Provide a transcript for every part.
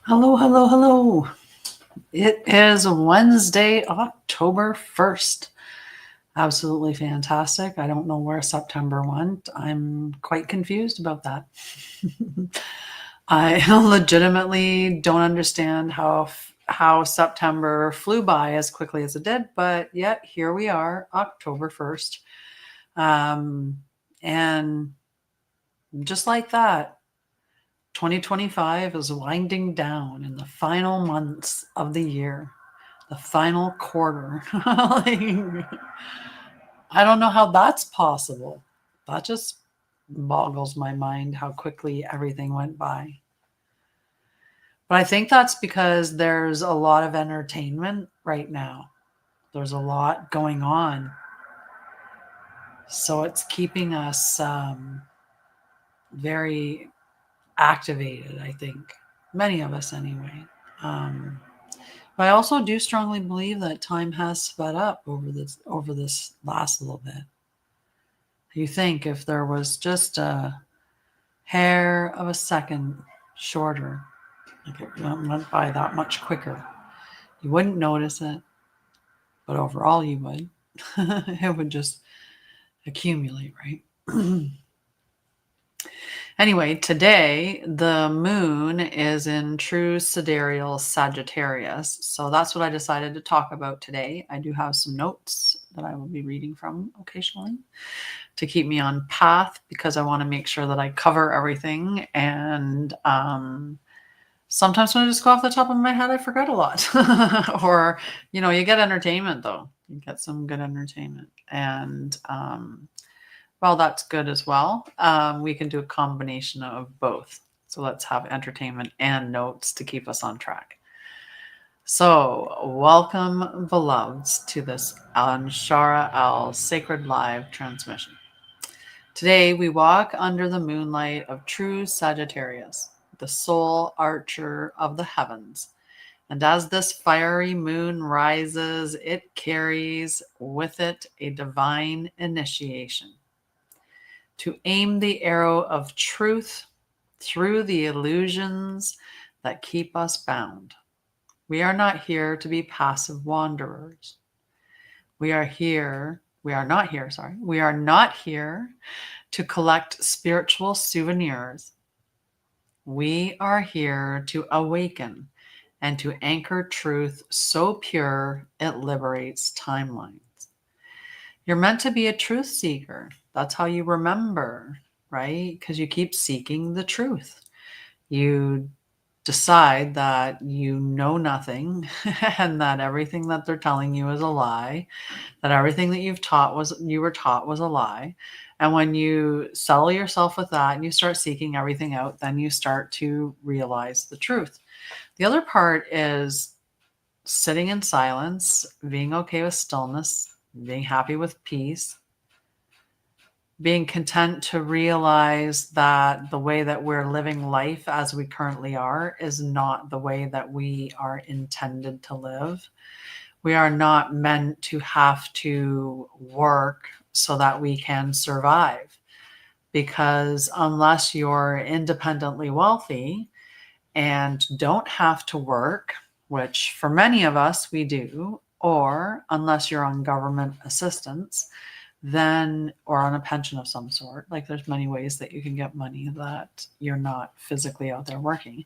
Hello, hello, hello. It is Wednesday, October 1st. Absolutely fantastic. I don't know where September went. I'm quite confused about that. I legitimately don't understand how September flew by as quickly as it did, but yet here we are, October 1st. And just like that, 2025 is winding down in the final months of the year, the final quarter. Like, I don't know how that's possible. That just boggles my mind how quickly everything went by. But I think that's because there's a lot of entertainment right now. There's a lot going on. So it's keeping us very activated, I think. Many of us, anyway. But I also do strongly believe that time has sped up over this last little bit. You think if there was just a hair of a second shorter, like it went by that much quicker, you wouldn't notice it, but overall you would. It would just accumulate, right? Anyway, today the moon is in true sidereal Sagittarius. So that's what I decided to talk about today. I do have some notes that I will be reading from occasionally to keep me on path because I want to make sure that I cover everything. And sometimes when I just go off the top of my head, I forget a lot. Or, you get entertainment though. You get some good entertainment. And well, that's good as well. We can do a combination of both. So let's have entertainment and notes to keep us on track. So welcome, beloveds, to this Anshara'El Sacred Live transmission. Today, we walk under the moonlight of true Sagittarius, the soul archer of the heavens. And as this fiery moon rises, it carries with it a divine initiation. To aim the arrow of truth through the illusions that keep us bound. We are not here to be passive wanderers. We are not here to collect spiritual souvenirs. We are here to awaken and to anchor truth so pure it liberates timelines. You're meant to be a truth seeker. That's how you remember, right? Because you keep seeking the truth. You decide that you know nothing and that everything that they're telling you is a lie, that everything that you were taught was a lie. And when you settle yourself with that and you start seeking everything out, then you start to realize the truth. The other part is sitting in silence, being okay with stillness, being happy with peace, being content to realize that the way that we're living life as we currently are is not the way that we are intended to live. We are not meant to have to work so that we can survive, because unless you're independently wealthy and don't have to work, which for many of us we do, or unless you're on government assistance, then, or on a pension of some sort, like there's many ways that you can get money that you're not physically out there working.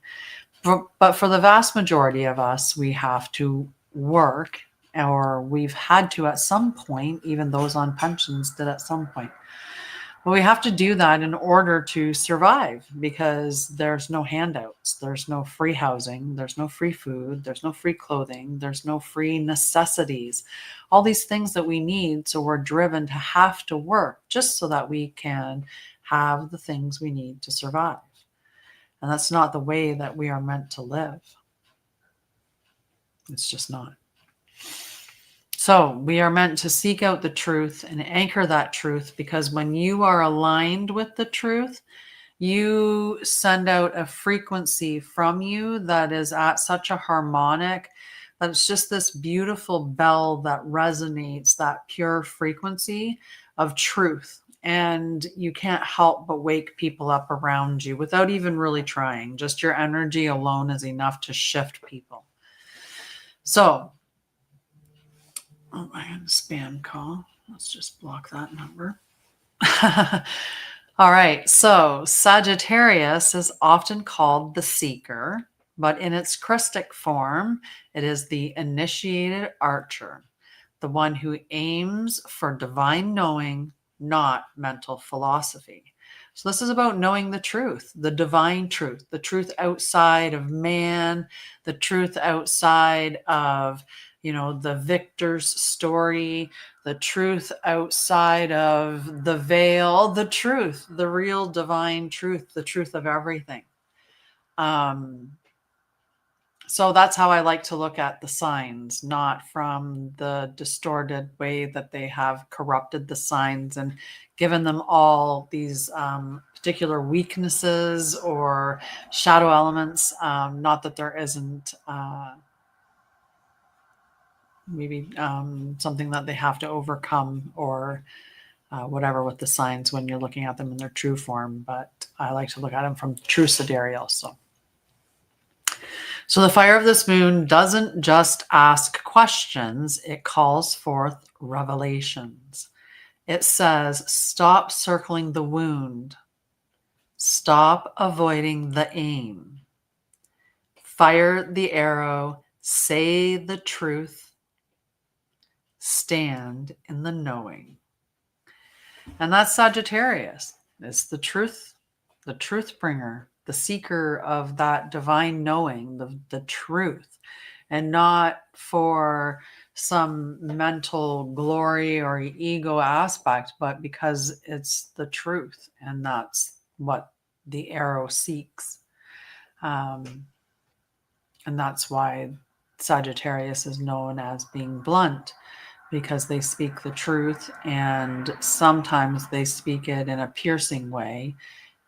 But for the vast majority of us, we have to work, or we've had to at some point. Even those on pensions did at some point. But we have to do that in order to survive, because there's no handouts, there's no free housing, there's no free food, there's no free clothing, there's no free necessities, all these things that we need. So we're driven to have to work just so that we can have the things we need to survive. And that's not the way that we are meant to live. It's just not. So we are meant to seek out the truth and anchor that truth, because when you are aligned with the truth, you send out a frequency from you that is at such a harmonic that it's just this beautiful bell that resonates, that pure frequency of truth. and you can't help but wake people up around you without even really trying. Just your energy alone is enough to shift people. So, oh, I had a spam call. Let's just block that number. All right. So, Sagittarius is often called the seeker, but in its Krystic form, it is the initiated archer, the one who aims for divine knowing, not mental philosophy. So, this is about knowing the truth, the divine truth, the truth outside of man, the truth outside of, the victor's story, the truth outside of the veil, the truth, the real divine truth, the truth of everything. So that's how I like to look at the signs, not from the distorted way that they have corrupted the signs and given them all these particular weaknesses or shadow elements. Not that there isn't maybe something that they have to overcome or whatever with the signs when you're looking at them in their true form. But I like to look at them from true sidereal. So the fire of this moon doesn't just ask questions, it calls forth revelations. It says, stop circling the wound. Stop avoiding the aim. Fire the arrow. Say the truth. Stand in the knowing. And that's Sagittarius. It's the truth bringer, the seeker of that divine knowing, the truth, and not for some mental glory or ego aspect, but because it's the truth, and that's what the arrow seeks. And that's why Sagittarius is known as being blunt, because they speak the truth, and sometimes they speak it in a piercing way.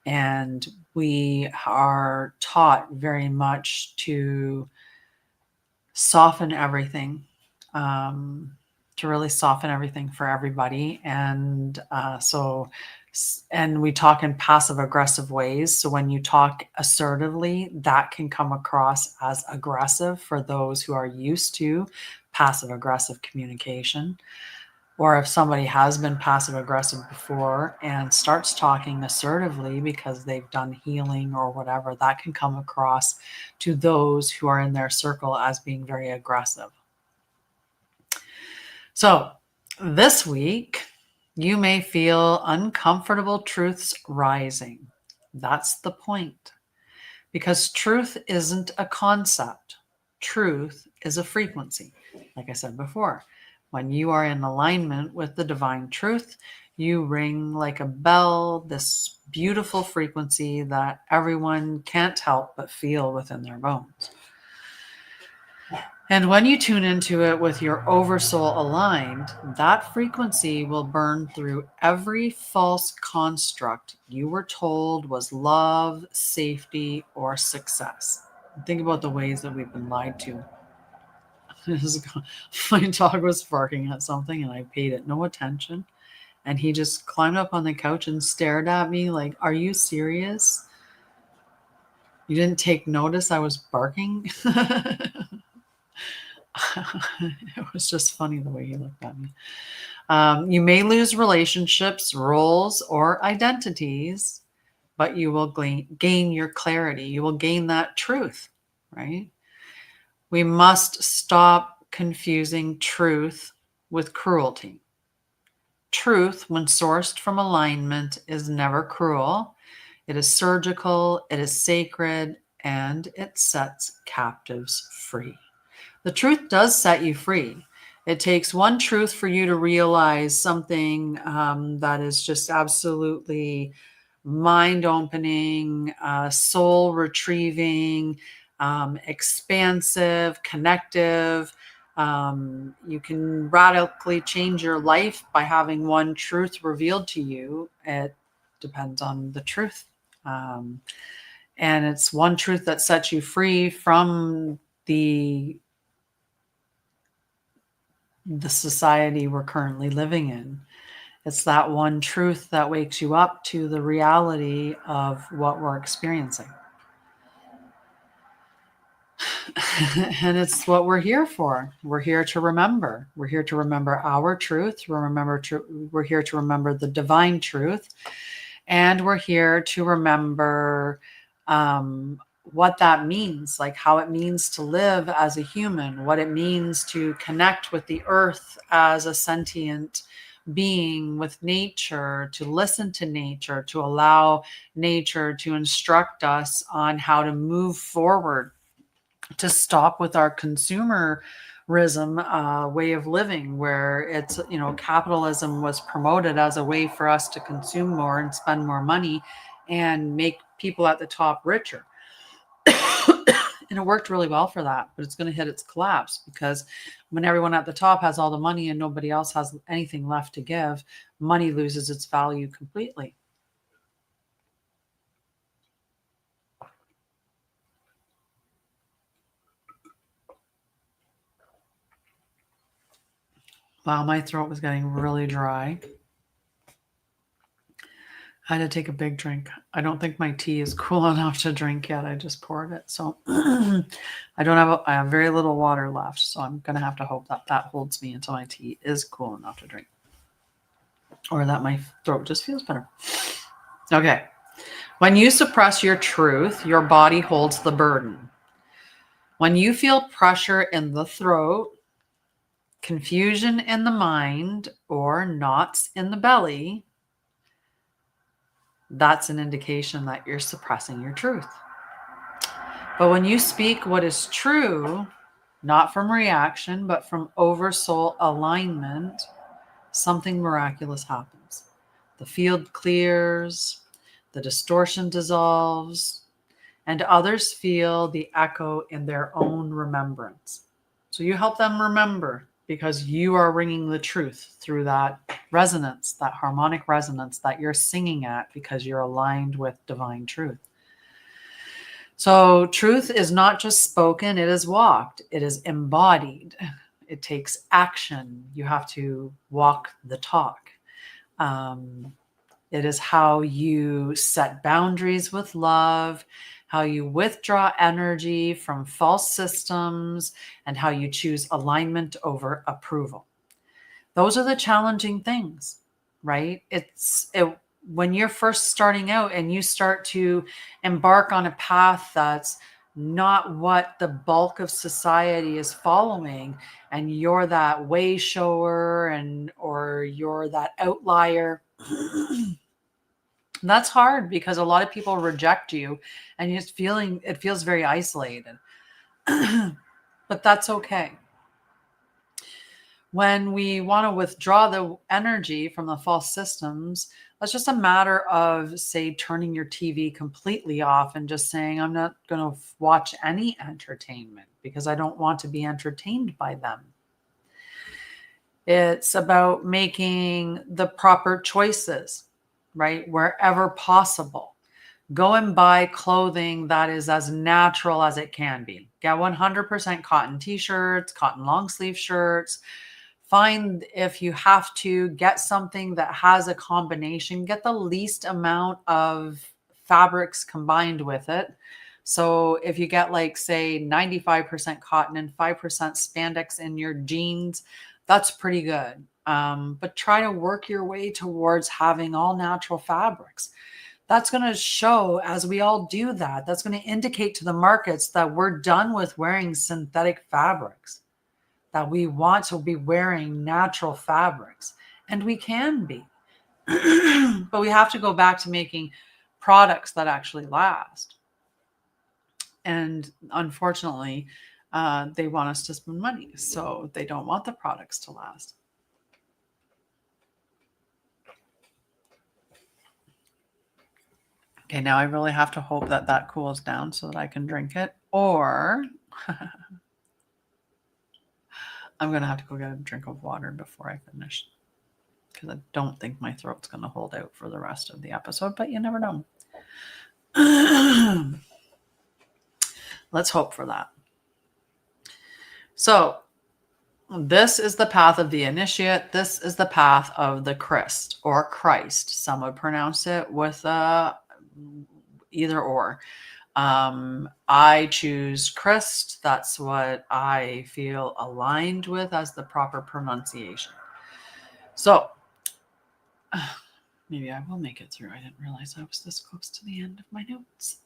And we are taught very much to soften everything, to really soften everything for everybody. And and we talk in passive aggressive ways. So when you talk assertively, that can come across as aggressive for those who are used to passive aggressive communication. Or if somebody has been passive aggressive before and starts talking assertively because they've done healing or whatever, that can come across to those who are in their circle as being very aggressive. So this week, you may feel uncomfortable truths rising. That's the point. Because truth isn't a concept. Truth is a frequency. Like I said before, when you are in alignment with the divine truth, you ring like a bell, this beautiful frequency that everyone can't help but feel within their bones. And when you tune into it with your oversoul aligned, that frequency will burn through every false construct you were told was love, safety, or success. Think about the ways that we've been lied to. My dog was barking at something and I paid it no attention. And he just climbed up on the couch and stared at me like, are you serious? You didn't take notice I was barking? It was just funny the way he looked at me. You may lose relationships, roles, or identities, but you will gain your clarity. You will gain that truth, right? We must stop confusing truth with cruelty. Truth, when sourced from alignment, is never cruel. It is surgical, it is sacred, and it sets captives free. The truth does set you free. It takes one truth for you to realize something that is just absolutely mind-opening, soul-retrieving, expansive, connective. You can radically change your life by having one truth revealed to you. It depends on the truth. And it's one truth that sets you free from the society we're currently living in. It's that one truth that wakes you up to the reality of what we're experiencing. And it's what we're here for. We're here to remember. We're here to remember our truth. We're here to remember the divine truth. And we're here to remember what that means, like how it means to live as a human, what it means to connect with the earth as a sentient being, with nature, to listen to nature, to allow nature to instruct us on how to move forward, to stop with our consumerism way of living, where it's, capitalism was promoted as a way for us to consume more and spend more money and make people at the top richer. And it worked really well for that, but it's going to hit its collapse, because when everyone at the top has all the money and nobody else has anything left to give, money loses its value completely. Wow, my throat was getting really dry. I had to take a big drink. I don't think my tea is cool enough to drink yet. I just poured it. So I have very little water left. So I'm going to have to hope that that holds me until my tea is cool enough to drink, or that my throat just feels better. Okay. When you suppress your truth, your body holds the burden. When you feel pressure in the throat, confusion in the mind, or knots in the belly, that's an indication that you're suppressing your truth. But when you speak what is true, not from reaction, but from oversoul alignment, something miraculous happens. The field clears, the distortion dissolves, and others feel the echo in their own remembrance. So you help them remember, because you are ringing the truth through that resonance, that harmonic resonance that you're singing at, because you're aligned with divine truth. So truth is not just spoken, it is walked, it is embodied. It takes action. You have to walk the talk. It is how you set boundaries with love, how you withdraw energy from false systems, and how you choose alignment over approval. Those are the challenging things, right? When you're first starting out and you start to embark on a path that's not what the bulk of society is following, and you're that way shower, or you're that outlier, that's hard, because a lot of people reject you and it feels very isolated. But that's okay. When we want to withdraw the energy from the false systems, that's just a matter of, say, turning your TV completely off and just saying, I'm not going to watch any entertainment because I don't want to be entertained by them. It's about making the proper choices, right? Wherever possible. Go and buy clothing that is as natural as it can be. Get 100% cotton t-shirts, cotton long sleeve shirts. Find, if you have to, get something that has a combination. Get the least amount of fabrics combined with it. So if you get, like, say, 95% cotton and 5% spandex in your jeans, that's pretty good. But try to work your way towards having all natural fabrics. That's going to show, as we all do that, that's going to indicate to the markets that we're done with wearing synthetic fabrics, that we want to be wearing natural fabrics. And we can be. But we have to go back to making products that actually last. And unfortunately, they want us to spend money, so they don't want the products to last. Okay, now I really have to hope that that cools down so that I can drink it, or I'm going to have to go get a drink of water before I finish, because I don't think my throat's going to hold out for the rest of the episode, but you never know. Let's hope for that. So This is the path of the initiate. This is the path of the Christ or Christ. Some would pronounce it with either or. I choose Christ. That's what I feel aligned with as the proper pronunciation. So maybe I will make it through. I didn't realize I was this close to the end of my notes.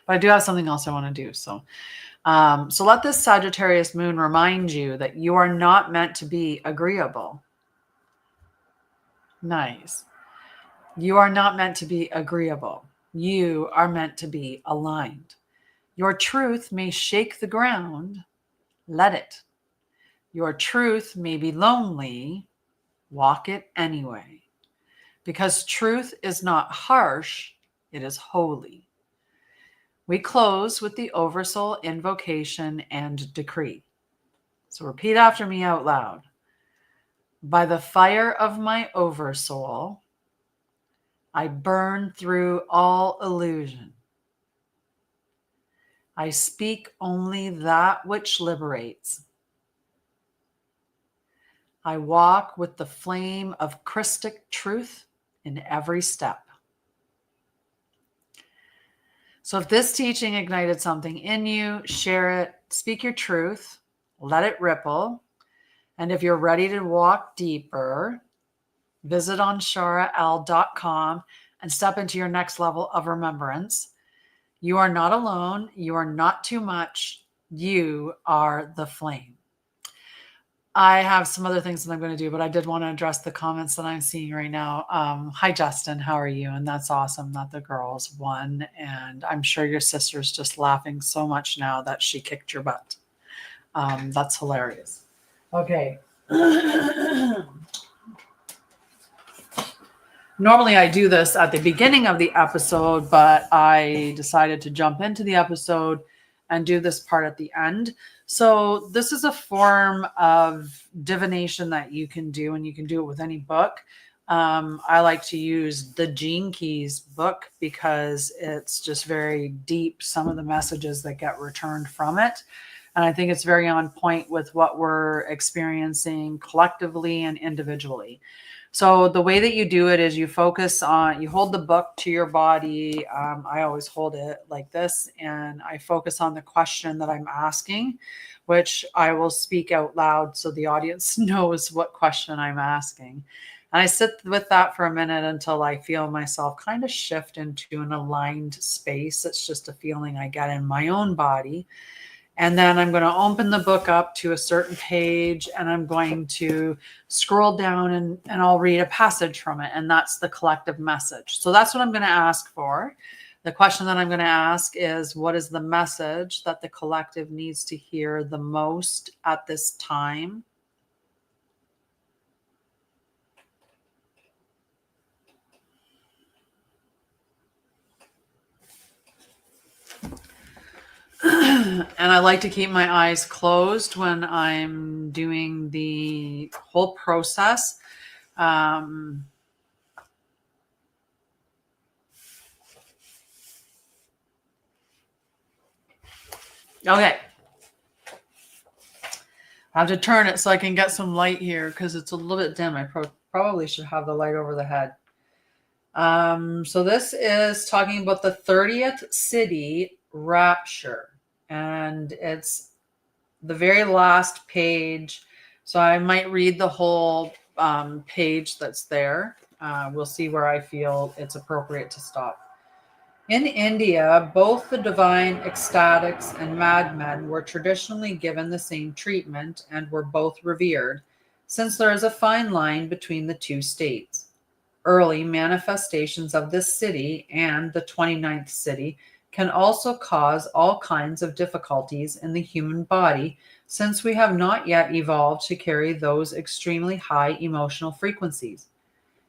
But I do have something else I want to do. So let this Sagittarius moon remind you that you are not meant to be agreeable. Nice. You are not meant to be agreeable. You are meant to be aligned. Your truth may shake the ground. Let it. Your truth may be lonely. Walk it anyway. Because truth is not harsh, it is holy. We close with the Oversoul invocation and decree. So repeat after me out loud. By the fire of my Oversoul, I burn through all illusion. I speak only that which liberates. I walk with the flame of Krystic truth in every step. So if this teaching ignited something in you, share it, speak your truth, let it ripple. And if you're ready to walk deeper, visit Anshara'El.com and step into your next level of remembrance. You are not alone. You are not too much. You are the flame. I have some other things that I'm going to do, but I did want to address the comments that I'm seeing right now. Hi, Justin. How are you? And that's awesome that the girls won. And I'm sure your sister's just laughing so much now that she kicked your butt. That's hilarious. Okay. Normally I do this at the beginning of the episode, but I decided to jump into the episode and do this part at the end. So this is a form of divination that you can do, and you can do it with any book. I like to use the Gene Keys book because it's just very deep, some of the messages that get returned from it. And I think it's very on point with what we're experiencing collectively and individually. So the way that you do it is you focus on, you hold the book to your body. I always hold it like this, and I focus on the question that I'm asking, which I will speak out loud so the audience knows what question I'm asking. And I sit with that for a minute until I feel myself kind of shift into an aligned space. It's just a feeling I get in my own body. And then I'm going to open the book up to a certain page, and I'm going to scroll down and I'll read a passage from it. And that's the collective message. So that's what I'm going to ask for. The question that I'm going to ask is, what is the message that the collective needs to hear the most at this time? And I like to keep my eyes closed when I'm doing the whole process. Okay. I have to turn it so I can get some light here because it's a little bit dim. I probably should have the light over the head. So this is talking about the 30th city rapture, and it's the very last page. So I might read the whole page that's there. We'll see where I feel it's appropriate to stop. In India, both the divine ecstatics and madmen were traditionally given the same treatment and were both revered, since there is a fine line between the two states. Early manifestations of this city and the 29th city can also cause all kinds of difficulties in the human body, since we have not yet evolved to carry those extremely high emotional frequencies.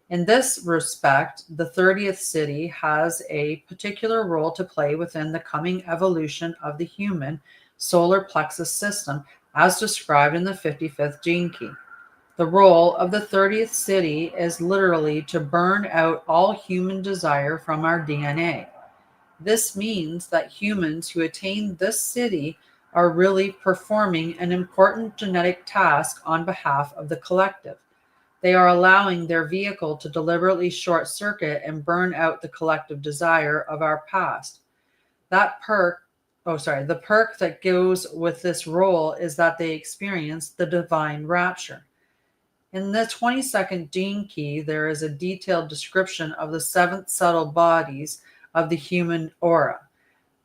In this respect, the 30th city has a particular role to play within the coming evolution of the human solar plexus system, as described in the 55th gene key. The role of the 30th city is literally to burn out all human desire from our DNA. This means that humans who attain this city are really performing an important genetic task on behalf of the collective. They are allowing their vehicle to deliberately short circuit and burn out the collective desire of our past. The perk that goes with this role is that they experience the divine rapture. In the 22nd gene key, there is a detailed description of the 7 subtle bodies of the human aura.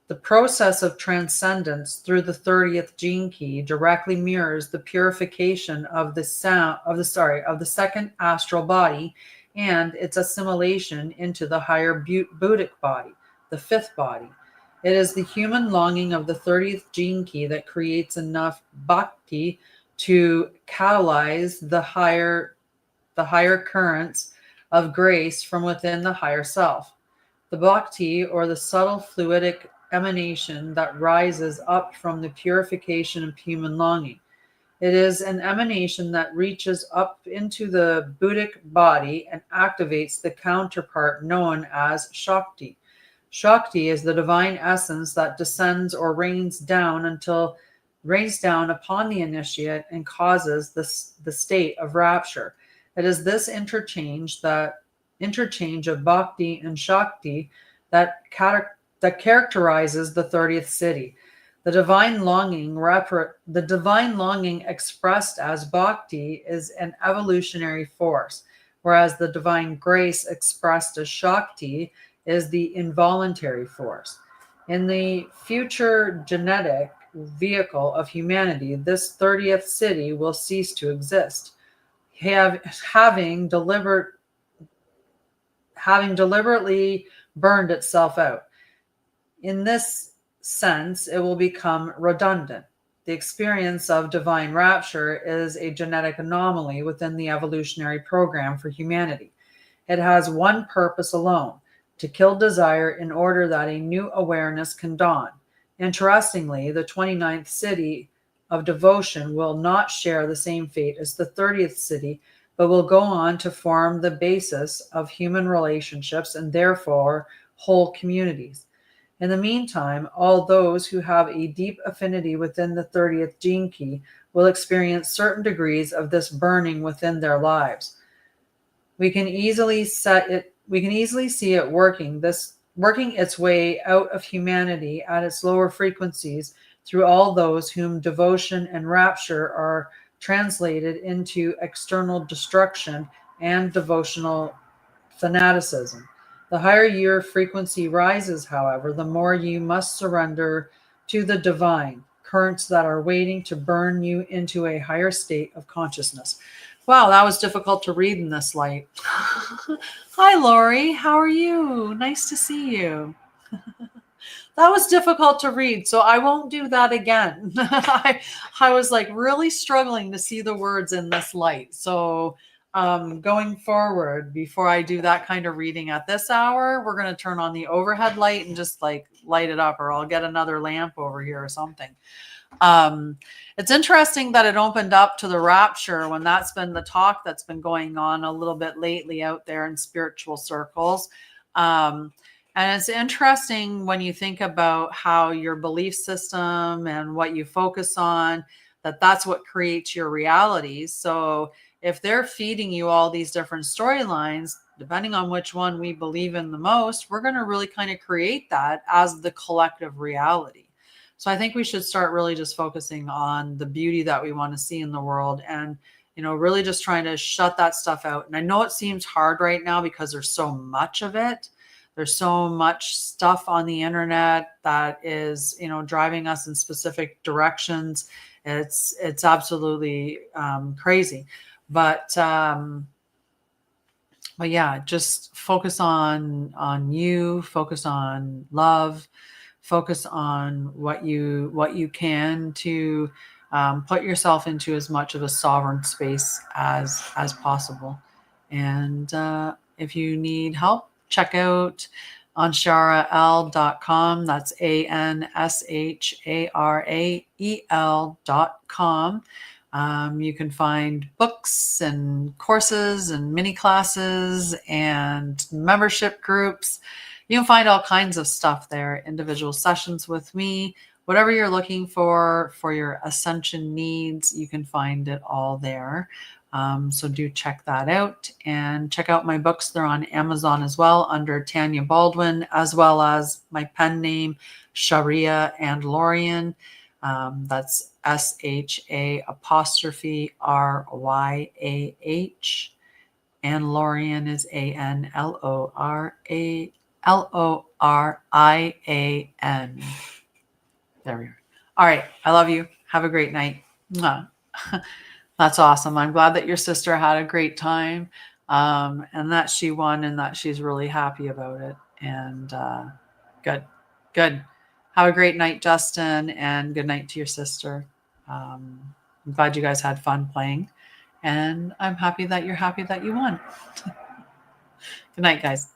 The process of transcendence through the 30th gene key directly mirrors the purification of the second astral body and its assimilation into the higher Buddhic body, the 5th body. It is the human longing of the 30th gene key that creates enough bhakti to catalyze the higher currents of grace from within the higher self. The bhakti, or the subtle fluidic emanation that rises up from the purification of human longing. It is an emanation that reaches up into the Buddhic body and activates the counterpart known as Shakti. Shakti is the divine essence that descends or rains down upon the initiate and causes the state of rapture. It is this interchange of bhakti and shakti that characterizes the 30th city. The divine longing expressed as bhakti is an evolutionary force, whereas the divine grace expressed as shakti is the involuntary force. In the future genetic vehicle of humanity, this 30th city will cease to exist, having deliberately burned itself out. In this sense, it will become redundant. The experience of divine rapture is a genetic anomaly within the evolutionary program for humanity. It has one purpose alone: to kill desire in order that a new awareness can dawn. Interestingly, the 29th city of devotion will not share the same fate as the 30th city, but will go on to form the basis of human relationships and therefore whole communities. In the meantime, all those who have a deep affinity within the 30th gene key will experience certain degrees of this burning within their lives. We can easily see it working its way out of humanity at its lower frequencies through all those whom devotion and rapture are translated into external destruction and devotional fanaticism. The higher your frequency rises, however, the more you must surrender to the divine currents that are waiting to burn you into a higher state of consciousness. Wow, that was difficult to read in this light. Hi, Lori. How are you? Nice to see you. That was difficult to read, so I won't do that again. I was like really struggling to see the words in this light. So going forward, before I do that kind of reading at this hour, we're going to turn on the overhead light and just like light it up, or I'll get another lamp over here or something. It's interesting that it opened up to the rapture when that's been the talk that's been going on a little bit lately out there in spiritual circles. And it's interesting when you think about how your belief system and what you focus on, that's what creates your reality. So if they're feeding you all these different storylines, depending on which one we believe in the most, we're going to really kind of create that as the collective reality. So I think we should start really just focusing on the beauty that we want to see in the world, and, really just trying to shut that stuff out. And I know it seems hard right now because there's so much of it. There's so much stuff on the internet that is, driving us in specific directions. It's absolutely crazy. But yeah, just focus on you, focus on love, focus on what you can to put yourself into as much of a sovereign space as possible. And if you need help, check out Anshara'El.com. That's ANSHARAEL.com. You can find books and courses and mini classes and membership groups You can find all kinds of stuff there, individual sessions with me, whatever you're looking for your ascension needs, you can find it all there. So do check that out, and check out my books. They're on Amazon as well under Tanya Baldwin, as well as my pen name, Sharia and Lorian. That's SHA'RYAH. And Lorian is ANLORIAN. There we are. All right. I love you. Have a great night. Mwah. That's awesome. I'm glad that your sister had a great time, and that she won, and that she's really happy about it. And good. Good. Have a great night, Justin, and good night to your sister. I'm glad you guys had fun playing, and I'm happy that you're happy that you won. Good night, guys.